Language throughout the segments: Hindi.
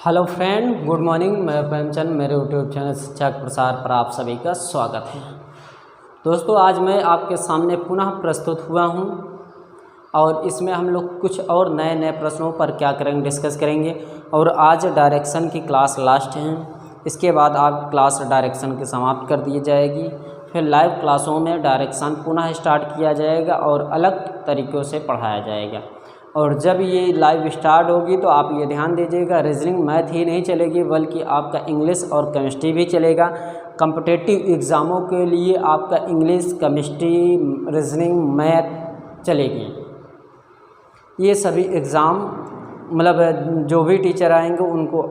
Hello friend, good morning. मैं प्रेमचंद, मेरे यूट्यूब चैनल शिक्षा के प्रसार पर आप सभी का स्वागत है। दोस्तों, आज मैं आपके सामने पुनः प्रस्तुत हुआ हूं और इसमें हम लोग कुछ और नए नए प्रश्नों पर क्या करेंगे, डिस्कस करेंगे। और आज डायरेक्शन की क्लास लास्ट है, इसके बाद आप क्लास डायरेक्शन की समाप्त कर दी जाएगी। फिर लाइव क्लासों में डायरेक्शन पुनः स्टार्ट किया जाएगा और अलग तरीक़ों से पढ़ाया जाएगा। और जब ये लाइव स्टार्ट होगी तो आप ये ध्यान दीजिएगा, रीजनिंग मैथ ही नहीं चलेगी बल्कि आपका इंग्लिश और केमिस्ट्री भी चलेगा। कॉम्पिटिटिव एग्ज़ामों के लिए आपका इंग्लिश, केमिस्ट्री, रीजनिंग, मैथ चलेगी। ये सभी एग्ज़ाम मतलब जो भी टीचर आएंगे उनको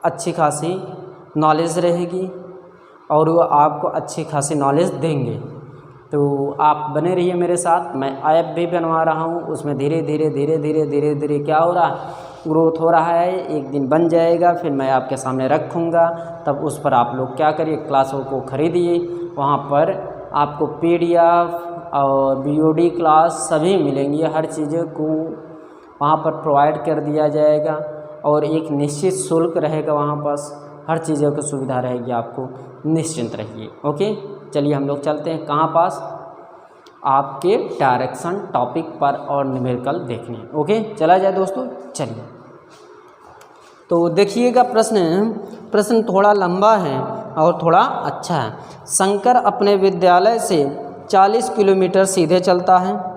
अच्छी खासी नॉलेज रहेगी और वो आपको अच्छी खासी नॉलेज देंगे। तो आप बने रहिए मेरे साथ। मैं ऐप भी बनवा रहा हूँ, उसमें धीरे धीरे क्या हो रहा है, ग्रोथ हो रहा है। एक दिन बन जाएगा, फिर मैं आपके सामने रखूँगा। तब उस पर आप लोग क्या करिए, क्लासों को खरीदिए। वहाँ पर आपको PDF और BOD क्लास सभी मिलेंगी। हर चीज़ों को वहाँ पर प्रोवाइड कर दिया जाएगा और एक निश्चित शुल्क रहेगा। वहाँ पास हर चीज़ों की सुविधा रहेगी, आपको निश्चिंत रहिए। ओके, चलिए हम लोग चलते हैं कहाँ पास, आपके डायरेक्शन टॉपिक पर और न्यूमेरिकल देखने। ओके, चला जाए दोस्तों, चलिए। तो देखिएगा, प्रश्न थोड़ा लंबा है और थोड़ा अच्छा है। शंकर अपने विद्यालय से 40 किलोमीटर सीधे चलता है।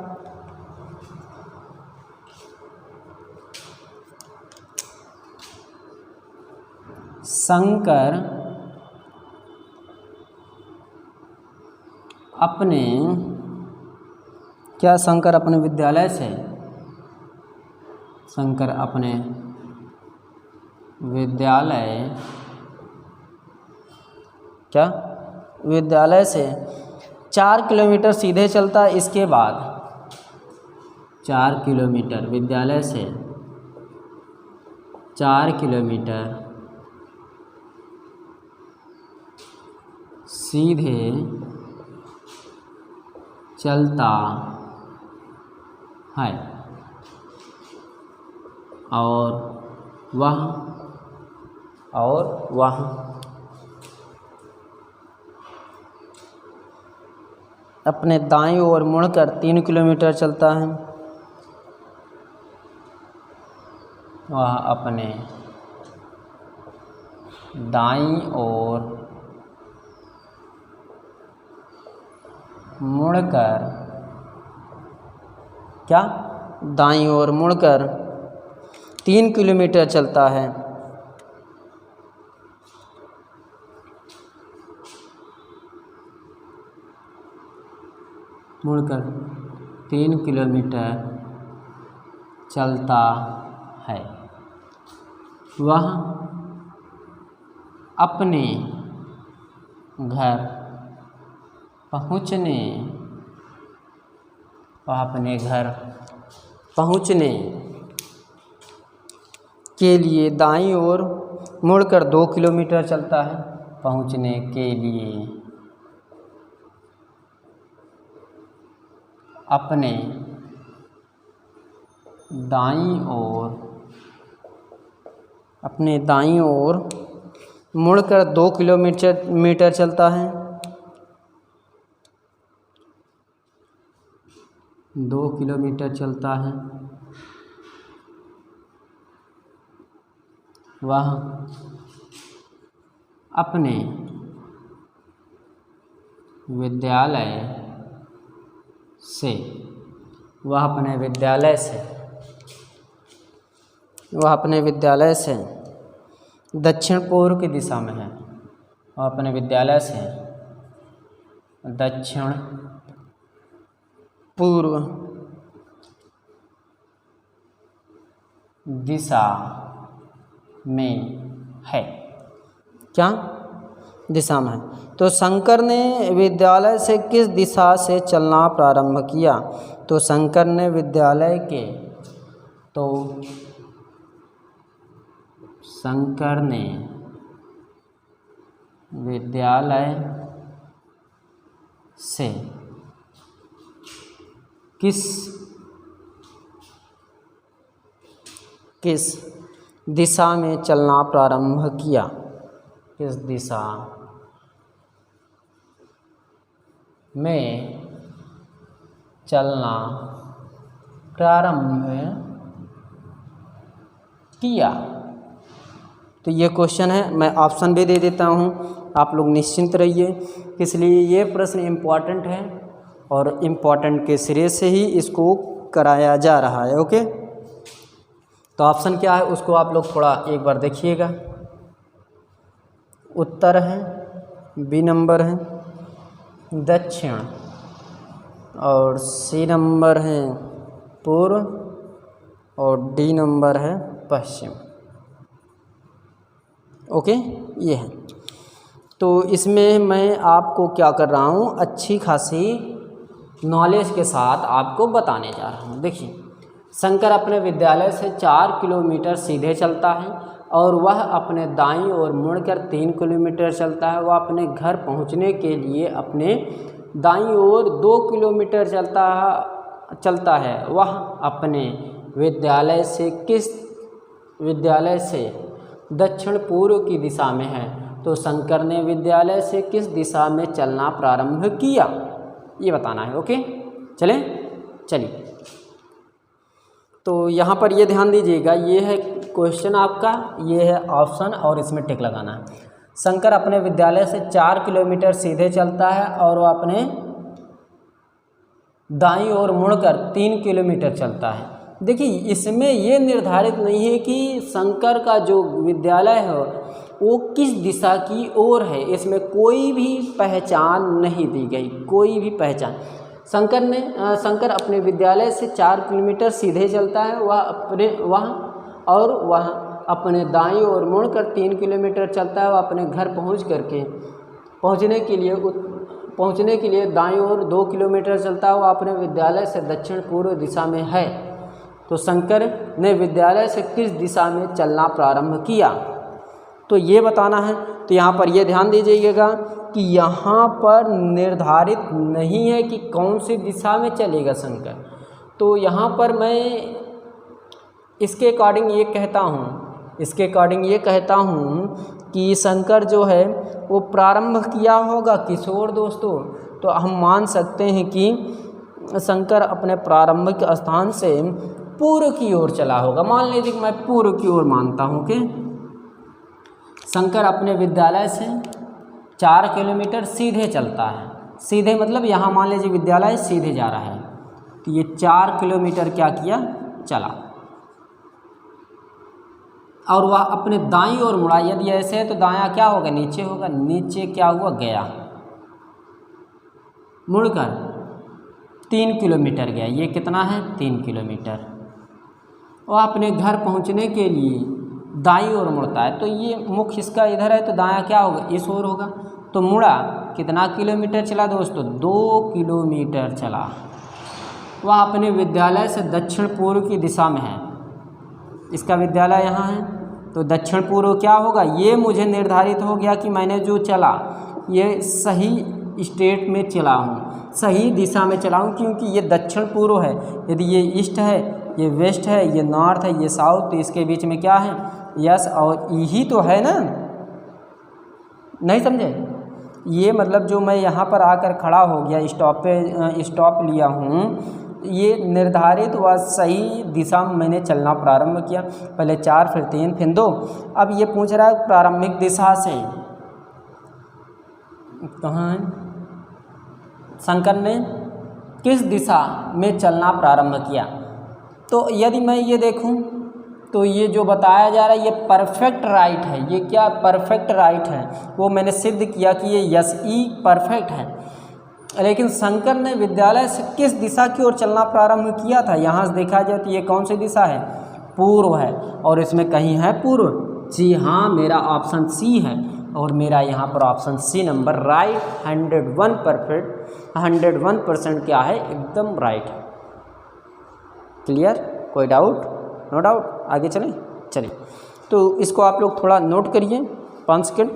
शंकर अपने विद्यालय से, शंकर अपने विद्यालय से 4 किलोमीटर सीधे चलता है। इसके बाद 4 किलोमीटर विद्यालय से 4 किलोमीटर सीधे चलता है और वह अपने दाईं ओर मुड़कर 3 किलोमीटर चलता है। वह अपने दाईं ओर मुड़कर दाईं ओर मुड़कर 3 किलोमीटर चलता है। मुड़कर 3 किलोमीटर चलता है। वह अपने घर पहुँचने के लिए दाईं ओर मुड़कर 2 किलोमीटर चलता है। पहुँचने के लिए अपने दाईं ओर मुड़कर 2 किलोमीटर चलता है। 2 किलोमीटर चलता है। वह अपने विद्यालय से दक्षिण पूर्व की दिशा में है। वह अपने विद्यालय से दक्षिण पूर्व दिशा में है। क्या दिशा में है? तो शंकर ने विद्यालय से किस दिशा से चलना प्रारंभ किया? तो शंकर ने विद्यालय से किस किस दिशा में चलना प्रारंभ किया? किस दिशा में चलना प्रारंभ किया? तो ये क्वेश्चन है, मैं ऑप्शन भी दे देता हूँ, आप लोग निश्चिंत रहिए। इसलिए ये प्रश्न इम्पॉर्टेंट है और इम्पॉर्टेंट के सिरे से ही इसको कराया जा रहा है। ओके, तो ऑप्शन क्या है उसको आप लोग थोड़ा एक बार देखिएगा। उत्तर है, बी नंबर है दक्षिण, और सी नंबर है पूर्व, और डी नंबर है पश्चिम। ओके, ये है। तो इसमें मैं आपको क्या कर रहा हूँ, अच्छी खासी नॉलेज के साथ आपको बताने जा रहा हूँ। देखिए, शंकर अपने विद्यालय से 4 किलोमीटर सीधे चलता है और वह अपने दाईं ओर मुड़कर 3 किलोमीटर चलता है। वह अपने घर पहुँचने के लिए अपने दाईं ओर 2 किलोमीटर चलता है। वह अपने विद्यालय से दक्षिण पूर्व की दिशा में है। तो शंकर ने विद्यालय से किस दिशा में चलना प्रारंभ किया, ये बताना है। ओके, चलिए। तो यहाँ पर ये ध्यान दीजिएगा, ये है क्वेश्चन आपका, ये है ऑप्शन, और इसमें टिक लगाना है। शंकर अपने विद्यालय से 4 किलोमीटर सीधे चलता है और वह अपने दाईं ओर मुड़कर 3 किलोमीटर चलता है। देखिए, इसमें ये निर्धारित नहीं है कि शंकर का जो विद्यालय है वो किस दिशा की ओर है। इसमें कोई भी पहचान नहीं दी गई, कोई भी पहचान। शंकर अपने विद्यालय से 4 किलोमीटर सीधे चलता है, वह अपने दाईं ओर मुड़कर 3 किलोमीटर चलता है। वह अपने घर पहुंचने के लिए दाईं ओर 2 किलोमीटर चलता है। वह अपने विद्यालय से दक्षिण पूर्व दिशा में है। तो शंकर ने विद्यालय से किस दिशा में चलना प्रारंभ किया, तो ये बताना है। तो यहाँ पर ये ध्यान दीजिएगा कि यहाँ पर निर्धारित नहीं है कि कौन सी दिशा में चलेगा शंकर। तो यहाँ पर मैं इसके अकॉर्डिंग ये कहता हूँ कि शंकर जो है वो प्रारंभ किया होगा किस ओर दोस्तों। तो हम मान सकते हैं कि शंकर अपने प्रारंभिक स्थान से पूर्व की ओर चला होगा। मान लीजिए कि मैं पूर्व की ओर मानता हूँ कि शंकर अपने विद्यालय से 4 किलोमीटर सीधे चलता है। सीधे मतलब यहाँ मान लीजिए विद्यालय सीधे जा रहा है, तो ये 4 किलोमीटर क्या किया, चला, और वह अपने दाईं ओर मुड़ा। यदि ऐसे है तो दायां क्या होगा, नीचे होगा। नीचे क्या हुआ, गया, मुड़कर 3 किलोमीटर गया। ये कितना है, 3 किलोमीटर। वह अपने घर पहुंचने के लिए दाईं ओर मुड़ता है। तो ये मुख इसका इधर है, तो दायां क्या होगा, इस ओर होगा। तो मुड़ा, कितना किलोमीटर चला दोस्तों, 2 किलोमीटर चला। वह अपने विद्यालय से दक्षिण पूर्व की दिशा में है। इसका विद्यालय यहाँ है, तो दक्षिण पूर्व क्या होगा, ये मुझे निर्धारित हो गया कि मैंने जो चला ये सही स्टेट में चला हूँ, सही दिशा में चला हूँ, क्योंकि ये दक्षिण पूर्व है। यदि ये ईस्ट है, ये वेस्ट है, ये नॉर्थ है, ये साउथ, तो इसके बीच में क्या है, यस और ई ही तो है ना। नहीं समझे, ये मतलब जो मैं यहाँ पर आकर खड़ा हो गया, स्टॉप लिया हूँ, ये निर्धारित व सही दिशा में मैंने चलना प्रारंभ किया। पहले 4, फिर 3, फिर 2। अब ये पूछ रहा है प्रारंभिक दिशा से कहाँ है, शंकर ने किस दिशा में चलना प्रारंभ किया। तो यदि मैं ये देखूं तो ये जो बताया जा रहा है ये परफेक्ट राइट है। ये क्या परफेक्ट राइट है, वो मैंने सिद्ध किया कि ये यस ई परफेक्ट है। लेकिन शंकर ने विद्यालय से किस दिशा की ओर चलना प्रारंभ किया था, यहाँ से देखा जाए तो ये कौन सी दिशा है, पूर्व है। और इसमें कहीं है पूर्व, जी हाँ, मेरा ऑप्शन सी है, और मेरा यहाँ पर ऑप्शन सी नंबर राइट 101% क्या है, एकदम राइट है। क्लियर, कोई डाउट, नो डाउट, आगे चलिए। तो इसको आप लोग थोड़ा नोट करिए, 5 सेकेंड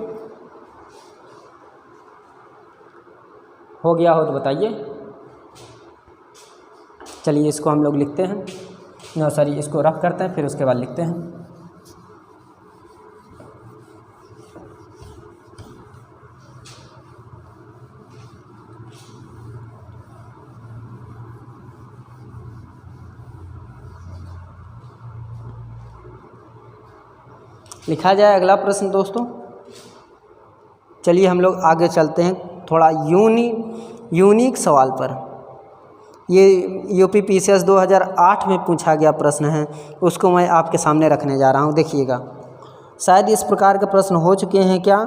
हो गया हो तो बताइए। चलिए इसको हम लोग लिखते हैं। सॉरी, इसको रफ करते हैं फिर उसके बाद लिखते हैं। लिखा जाए अगला प्रश्न दोस्तों। चलिए हम लोग आगे चलते हैं थोड़ा यूनिक सवाल पर। ये UPPCS 2008 में पूछा गया प्रश्न है, उसको मैं आपके सामने रखने जा रहा हूँ। देखिएगा, शायद इस प्रकार के प्रश्न हो चुके हैं, क्या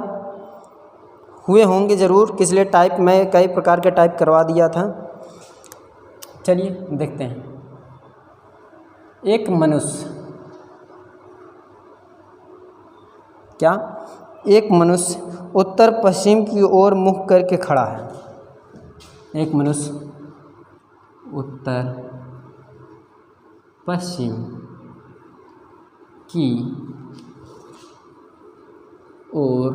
हुए होंगे ज़रूर, किसलिए टाइप में कई प्रकार के टाइप करवा दिया था। चलिए देखते हैं। एक मनुष्य, क्या एक मनुष्य उत्तर पश्चिम की ओर मुख करके खड़ा है। एक मनुष्य उत्तर पश्चिम की ओर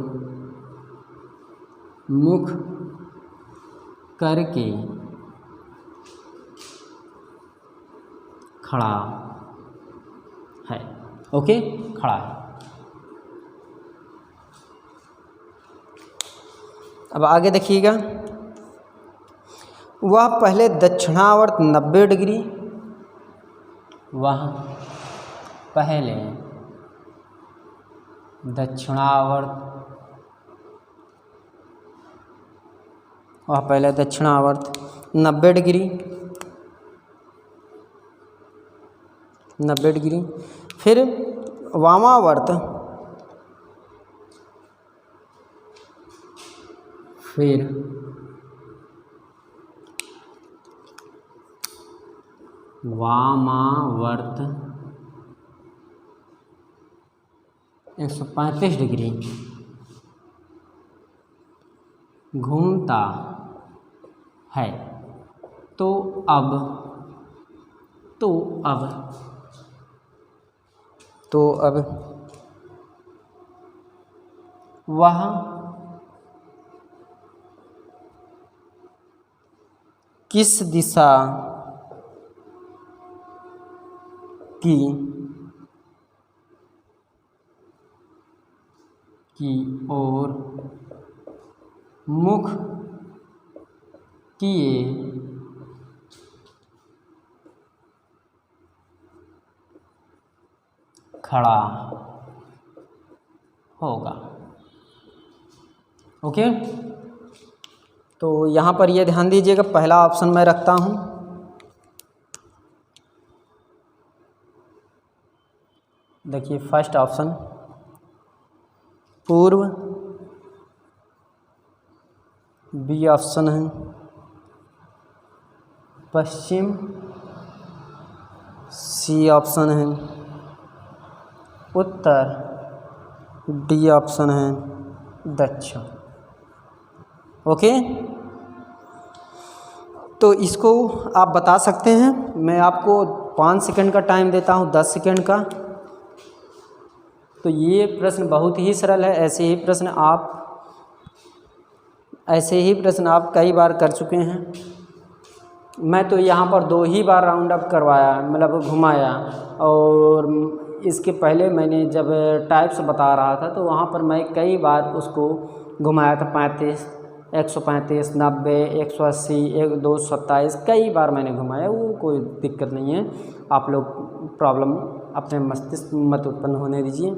मुख करके खड़ा है। ओके, खड़ा है। अब आगे देखिएगा, वह पहले दक्षिणावर्त 90 डिग्री, वह पहले दक्षिणावर्त 90 डिग्री, 90 डिग्री, फिर वामावर्त, फिर वामावर्त 135 डिग्री घूमता है। तो अब वह किस दिशा की ओर मुख किए खड़ा होगा। ओके, तो यहाँ पर ये ध्यान दीजिएगा, पहला ऑप्शन मैं रखता हूँ। देखिए फर्स्ट ऑप्शन पूर्व, बी ऑप्शन है पश्चिम, सी ऑप्शन है उत्तर, डी ऑप्शन है दक्षिण। ओके, तो इसको आप बता सकते हैं। मैं आपको 5 सेकंड का टाइम देता हूं, 10 सेकंड का। तो ये प्रश्न बहुत ही सरल है। ऐसे ही प्रश्न आप कई बार कर चुके हैं। मैं तो यहाँ पर 2 ही बार राउंड अप करवाया, मतलब घुमाया, और इसके पहले मैंने जब टाइप्स बता रहा था तो वहाँ पर मैं कई बार उसको घुमाया था। 35, 135, 90, 180, 227, कई बार मैंने घुमाया। वो कोई दिक्कत नहीं है, आप लोग प्रॉब्लम अपने मस्तिष्क में मत उत्पन्न होने दीजिए।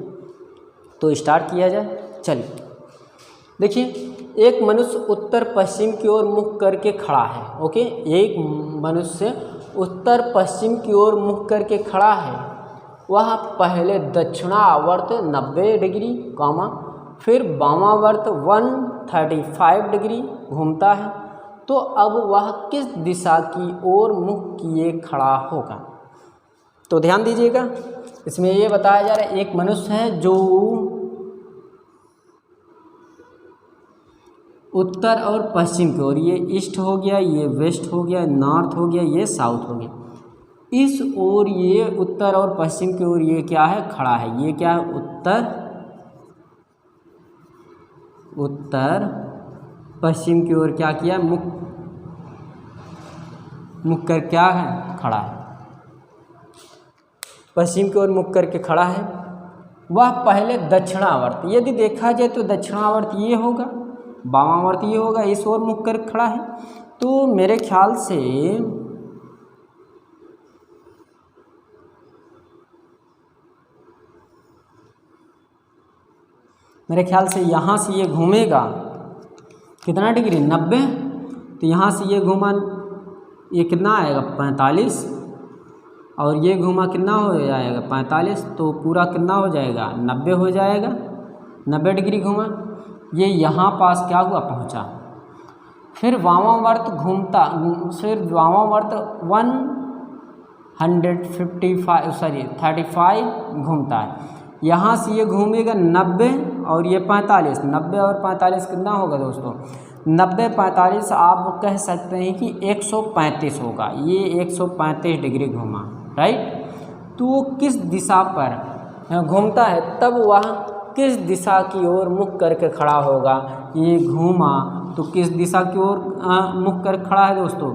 तो स्टार्ट किया जाए। चलिए देखिए, एक मनुष्य उत्तर पश्चिम की ओर मुख करके खड़ा है। ओके, एक मनुष्य उत्तर पश्चिम की ओर मुख करके खड़ा है। वह पहले दक्षिणावर्त 90 डिग्री कॉमा फिर वामावर्त 135 डिग्री घूमता है। तो अब वह किस दिशा की ओर मुख किए खड़ा होगा। तो ध्यान दीजिएगा, इसमें ये बताया जा रहा है एक मनुष्य है जो उत्तर और पश्चिम की ओर, ये ईस्ट हो गया, ये वेस्ट हो गया, नॉर्थ हो गया, ये साउथ हो गया, इस ओर ये उत्तर और पश्चिम की ओर ये क्या है, खड़ा है। ये क्या है, उत्तर पश्चिम की ओर क्या किया, मुख कर क्या है, खड़ा है। पश्चिम की ओर मुख करके खड़ा है वह पहले दक्षिणावर्त, यदि देखा जाए तो दक्षिणावर्त ये होगा, वामावर्त ये होगा, इस ओर मुख कर खड़ा है। तो मेरे ख्याल से यहाँ से ये घूमेगा कितना डिग्री, 90। तो यहाँ से ये घूमा, ये कितना आएगा 45, और ये घूमा कितना हो जाएगा 45, तो पूरा कितना हो जाएगा 90 हो जाएगा, 90 डिग्री घूमा। ये यहाँ पास क्या हुआ, पहुँचा। फिर वामावर्त घूमता, फिर वामावर्त 35 घूमता है। यहाँ से ये घूमेगा 90 और ये 45, 90 और 45 कितना होगा दोस्तों, 90 45 आप कह सकते हैं कि 135 होगा। ये 135 डिग्री घूमा, राइट। तो किस दिशा पर घूमता है, तब वह किस दिशा की ओर मुख करके खड़ा होगा। ये घूमा तो किस दिशा की ओर मुख कर खड़ा है दोस्तों,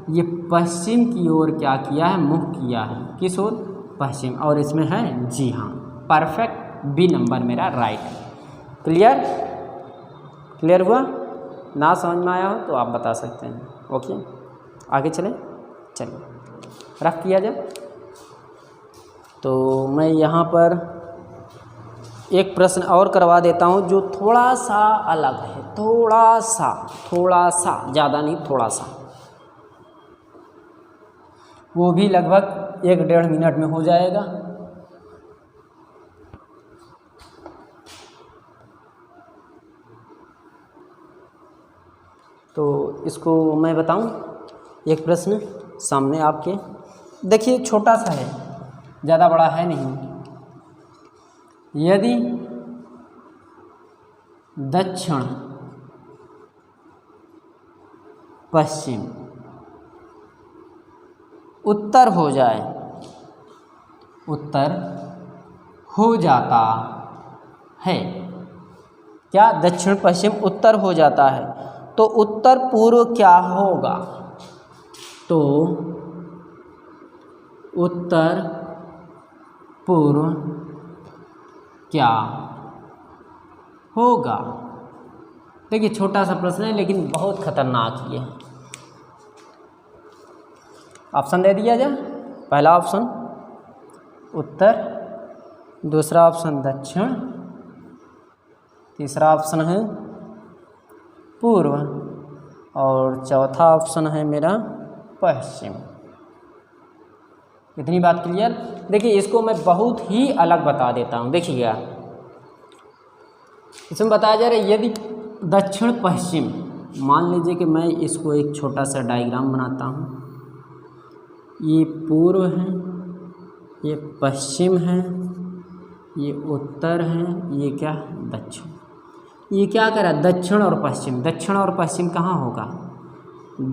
ये पश्चिम की ओर क्या किया है, मुख किया है। किस ओर, पश्चिम। और इसमें है जी हाँ, परफेक्ट, बी नंबर मेरा राइट है। क्लियर हुआ? ना समझ में आया हो तो आप बता सकते हैं। ओके, आगे चलें। चलिए रख किया जाए। तो मैं यहाँ पर एक प्रश्न और करवा देता हूँ जो थोड़ा सा अलग है, थोड़ा सा, ज़्यादा नहीं, थोड़ा सा। वो भी लगभग 1-1.5 मिनट में हो जाएगा। तो इसको मैं बताऊं, एक प्रश्न सामने आपके देखिए, छोटा सा है, ज़्यादा बड़ा है नहीं। यदि दक्षिण पश्चिम उत्तर हो जाए, उत्तर हो जाता है, क्या दक्षिण पश्चिम उत्तर हो जाता है, तो उत्तर पूर्व क्या होगा, तो उत्तर पूर्व क्या होगा। देखिए छोटा सा प्रश्न है लेकिन बहुत खतरनाक ये है। ऑप्शन दे दिया जाए। पहला ऑप्शन उत्तर, दूसरा ऑप्शन दक्षिण, तीसरा ऑप्शन है पूर्व, और चौथा ऑप्शन है मेरा पश्चिम। इतनी बात क्लियर। देखिए इसको मैं बहुत ही अलग बता देता हूँ। देखिएगा इसमें बताया जा रहा है, यदि दक्षिण पश्चिम, मान लीजिए कि मैं इसको एक छोटा सा डायग्राम बनाता हूँ। ये पूर्व है, ये पश्चिम है, ये उत्तर है, ये क्या दक्षिण। ये क्या करा, दक्षिण और पश्चिम। दक्षिण और पश्चिम कहाँ होगा,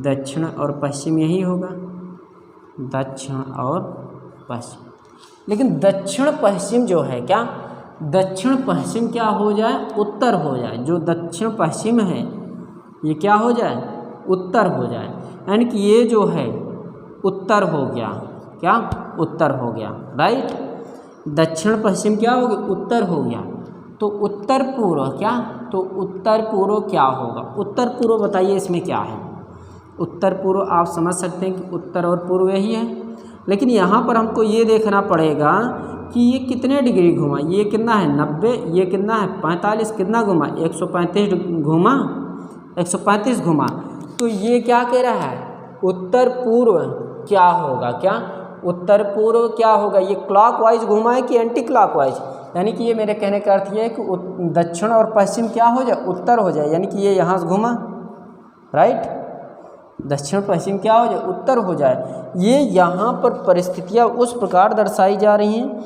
दक्षिण और पश्चिम यही होगा, दक्षिण और पश्चिम। लेकिन दक्षिण पश्चिम जो है, क्या दक्षिण पश्चिम क्या हो जाए, उत्तर हो जाए। जो दक्षिण पश्चिम है ये क्या हो जाए, उत्तर हो जाए। यानी कि ये जो है उत्तर हो गया, क्या उत्तर हो गया, राइट। दक्षिण पश्चिम क्या हो गया, उत्तर हो गया। तो उत्तर पूर्व क्या, तो उत्तर पूर्व क्या होगा, उत्तर पूर्व बताइए इसमें क्या है। उत्तर पूर्व आप समझ सकते हैं कि उत्तर और पूर्व यही है, लेकिन यहाँ पर हमको ये देखना पड़ेगा कि ये कितने डिग्री घुमा। ये कितना है 90, ये कितना है 45, कितना घुमा 135 घुमा, 135 घुमा। तो ये क्या कह रहा है, उत्तर पूर्व क्या होगा, क्या उत्तर पूर्व क्या होगा। ये क्लॉकवाइज घुमा है कि एंटी क्लॉकवाइज, यानी कि ये मेरे कहने का अर्थ ये है कि दक्षिण और पश्चिम क्या हो जाए, उत्तर हो जाए। यानी कि ये यहाँ से घुमा, राइट, दक्षिण पश्चिम क्या हो जाए, उत्तर हो जाए। ये यहाँ पर परिस्थितियाँ उस प्रकार दर्शाई जा रही हैं,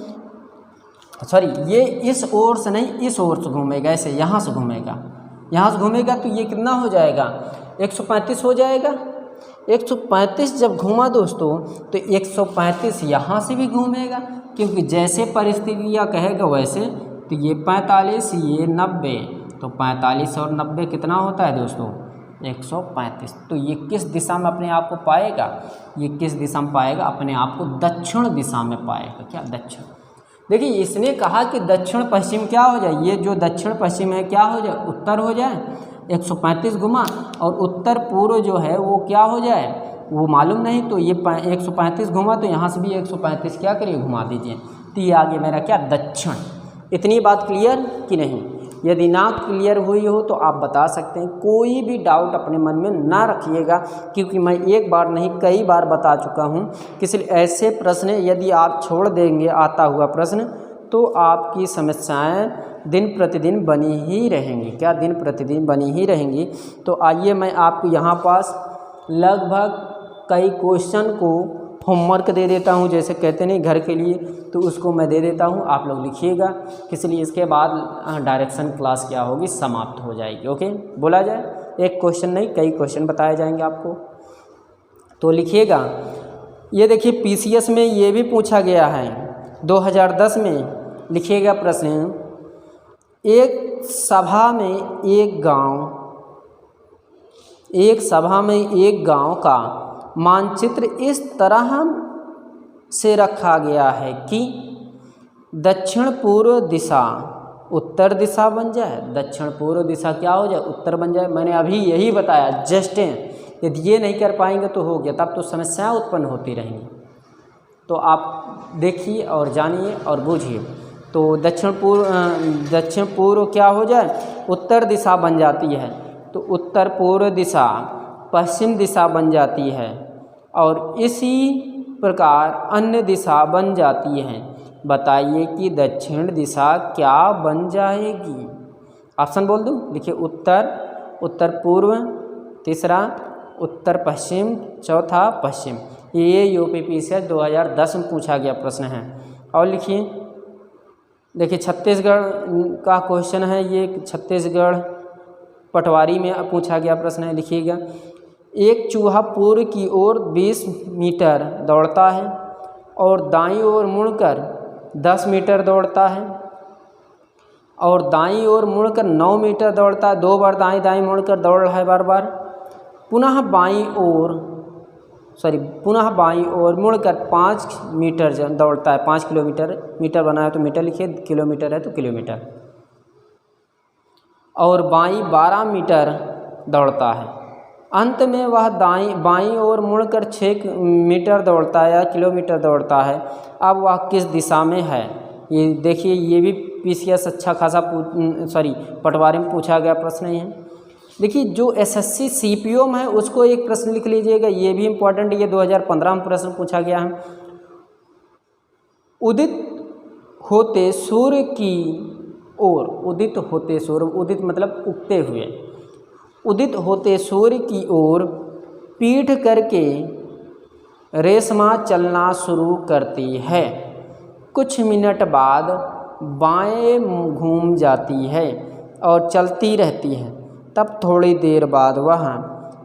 सॉरी ये इस ओर से नहीं, इस ओर से घूमेगा, ऐसे यहाँ से घूमेगा, यहाँ से घूमेगा। तो ये कितना हो जाएगा, 135 हो जाएगा। 135 जब घूमा दोस्तों, तो 135 यहाँ से भी घूमेगा, क्योंकि जैसे परिस्थितियाँ कहेगा वैसे। तो ये 45, ये 90, तो 45 और 90 कितना होता है दोस्तों, 135। तो ये किस दिशा में अपने आप को पाएगा? ये किस दिशा में पाएगा? अपने आप को दक्षिण दिशा में पाएगा। क्या? दक्षिण। देखिए इसने कहा कि दक्षिण पश्चिम क्या हो जाए, ये जो दक्षिण पश्चिम है क्या हो जाए? उत्तर हो जाए। 135 घुमा, और उत्तर पूर्व जो है वो क्या हो जाए? वो मालूम नहीं, तो ये 135 घुमा, तो यहाँ से भी 135 क्या करिए? घुमा दीजिए। तो ये आगे मेरा क्या? दक्षिण। इतनी बात क्लियर कि नहीं? यदि ना क्लियर हुई हो तो आप बता सकते हैं। कोई भी डाउट अपने मन में ना रखिएगा, क्योंकि मैं एक बार नहीं कई बार बता चुका हूँ कि इसलिए ऐसे प्रश्न यदि आप छोड़ देंगे आता हुआ प्रश्न, तो आपकी समस्याएं दिन प्रतिदिन बनी ही रहेंगी। क्या? दिन प्रतिदिन बनी ही रहेंगी। तो आइए मैं आपको यहाँ पास लगभग कई क्वेश्चन को होमवर्क दे देता हूँ, जैसे कहते नहीं घर के लिए, तो उसको मैं दे देता हूँ, आप लोग लिखिएगा। इसलिए इसके बाद डायरेक्शन क्लास क्या होगी? समाप्त हो जाएगी। ओके, बोला जाए एक क्वेश्चन नहीं कई क्वेश्चन बताए जाएंगे आपको, तो लिखिएगा। ये देखिए पीसीएस में ये भी पूछा गया है 2010 में। लिखिएगा प्रश्न, एक सभा में एक गांव का मानचित्र इस तरह से रखा गया है कि दक्षिण पूर्व दिशा उत्तर दिशा बन जाए। दक्षिण पूर्व दिशा क्या हो जाए? उत्तर बन जाए। मैंने अभी यही बताया जस्ट। यदि ये नहीं कर पाएंगे तो हो गया, तब तो समस्याएं उत्पन्न होती रहेंगी। तो आप देखिए और जानिए और बूझिए। तो दक्षिण पूर्व क्या हो जाए? उत्तर दिशा बन जाती है। तो उत्तर पूर्व दिशा पश्चिम दिशा बन जाती है, और इसी प्रकार अन्य दिशा बन जाती है। बताइए कि दक्षिण दिशा क्या बन जाएगी? ऑप्शन बोल दूं? लिखिए, उत्तर पूर्व, तीसरा उत्तर पश्चिम, चौथा पश्चिम। ये यूपीपी से 2010 में पूछा गया प्रश्न है। और लिखिए, देखिए छत्तीसगढ़ का क्वेश्चन है ये, छत्तीसगढ़ पटवारी में पूछा गया प्रश्न है। लिखिएगा, एक चूहा पूर्व की ओर 20 मीटर दौड़ता है और दाईं ओर मुड़कर 10 मीटर दौड़ता है, और दाईं ओर मुड़कर 9 मीटर दौड़ता है। 2 बार दाईं मुड़कर दौड़ रहा है बार बार। पुनः बाईं ओर मुड़कर 5 मीटर दौड़ता है। 5 मीटर बनाया तो मीटर लिखिए, किलोमीटर है तो किलोमीटर। और बाईं 12 मीटर दौड़ता है। अंत में वह बाईं ओर मुड़कर 6 मीटर दौड़ता है या किलोमीटर दौड़ता है। अब वह किस दिशा में है? ये देखिए, ये भी पीसीएस अच्छा खासा पटवारी में पूछा गया प्रश्न है। देखिए, जो एसएससी सीपीओ में है उसको एक प्रश्न लिख लीजिएगा, ये भी इम्पोर्टेंट। ये 2015 में प्रश्न पूछा गया है। उदित होते सूर्य की ओर, उदित मतलब उगते हुए, उदित होते सूर्य की ओर पीठ करके रेशमा चलना शुरू करती है। कुछ मिनट बाद बाएं घूम जाती है और चलती रहती है। तब थोड़ी देर बाद वह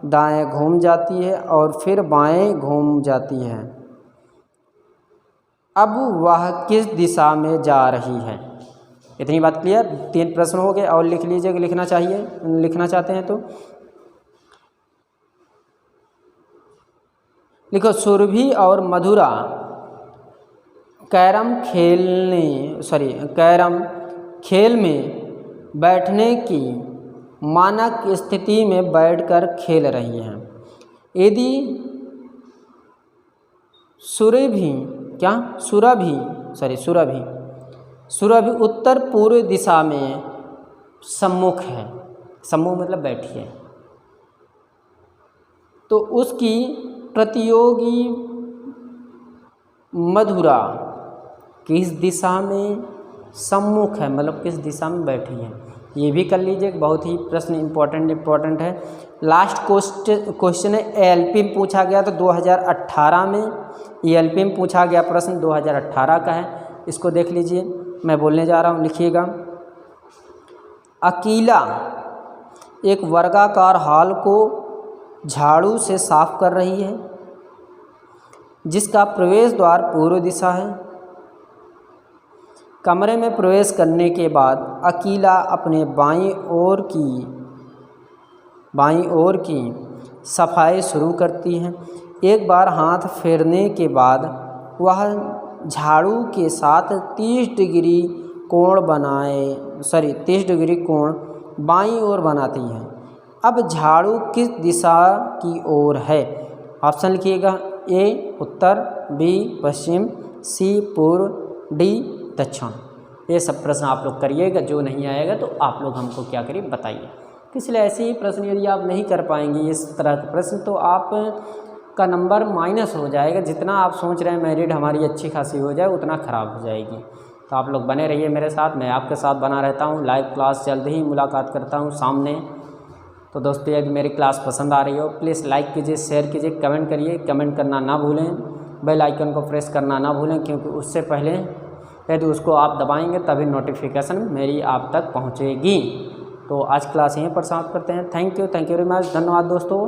दाएं घूम जाती है और फिर बाएं घूम जाती है। अब वह किस दिशा में जा रही है? इतनी बात क्लियर? 3 प्रश्न हो गए। और लिख लीजिए, लिखना चाहते हैं तो लिखो, सुरभि और मधुरा कैरम खेल में बैठने की मानक स्थिति में बैठकर खेल रही हैं। यदि सुरभि उत्तर पूर्व दिशा में सम्मुख है, सम्मुख मतलब बैठी है, तो उसकी प्रतियोगी मधुरा किस दिशा में सम्मुख है, मतलब किस दिशा में बैठी है? ये भी कर लीजिए, बहुत ही प्रश्न इम्पोर्टेंट है। लास्ट क्वेश्चन है, एलपी में पूछा गया तो 2018 में, ये एलपी में पूछा गया प्रश्न 2018 का है। इसको देख लीजिए, मैं बोलने जा रहा हूँ, लिखिएगा। अकीला एक वर्गाकार हॉल को झाड़ू से साफ कर रही है, जिसका प्रवेश द्वार पूर्व दिशा है। कमरे में प्रवेश करने के बाद अकीला अपने बाईं ओर की बाईं ओर की सफाई शुरू करती है। एक बार हाथ फेरने के बाद वह झाड़ू के साथ 30 डिग्री कोण बाईं ओर बनाती है। अब झाड़ू किस दिशा की ओर है? ऑप्शन लिखिएगा। ए उत्तर, बी पश्चिम, सी पूर्व, डी दक्षिण। ये सब प्रश्न आप लोग करिएगा। जो नहीं आएगा तो आप लोग हमको क्या करिए बताइए। इसलिए ऐसे ही प्रश्न यदि आप नहीं कर पाएंगे इस तरह के प्रश्न तो आप का नंबर माइनस हो जाएगा। जितना आप सोच रहे हैं मेरिट हमारी अच्छी खासी हो जाए उतना ख़राब हो जाएगी। तो आप लोग बने रहिए मेरे साथ, मैं आपके साथ बना रहता हूँ। लाइव क्लास जल्द ही मुलाकात करता हूँ सामने। तो दोस्तों यदि मेरी क्लास पसंद आ रही हो प्लीज़ लाइक कीजिए, शेयर कीजिए, कमेंट करिए। कमेंट करना ना भूलें, बेल आइकन को प्रेस करना ना भूलें, क्योंकि उससे पहले यदि उसको आप दबाएंगे तभी नोटिफिकेशन मेरी आप तक पहुँचेगी। तो आज क्लास यहीं पर समाप्त करते हैं। Thank you very much. धन्यवाद दोस्तों।